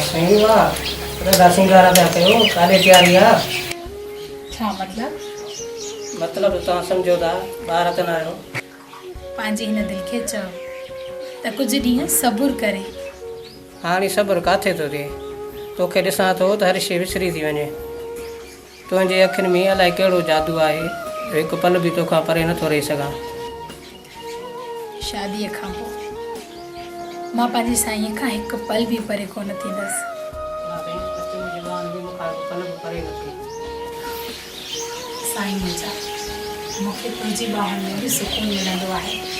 सही वाह रदा सिंगारा पिया कयो काॾे तयारी आहे? छा मतिलबु तव्हां सम्झो था ॿार त न आहियो। पंहिंजी हिन दिलि खे चओ त कुझु ॾींहं सबुरु करे। हाणे सब्र किथे थो थिए, तोखे ॾिसां थो त हर शइ विसरी थी वञे। तुंहिंजे अखियुनि में अलाए कहिड़ो जादू आहे जो हिकु पल बि तोखां परे नथो रही सघां। शादीअ खां पोइ मां पंहिंजी साईंअ खां हिकु पल बि परे कोन थींदसि। साईं मुंहिंजा मूंखे तुंहिंजी ॿाहुनि में बि सुकून मिलंदो आहे।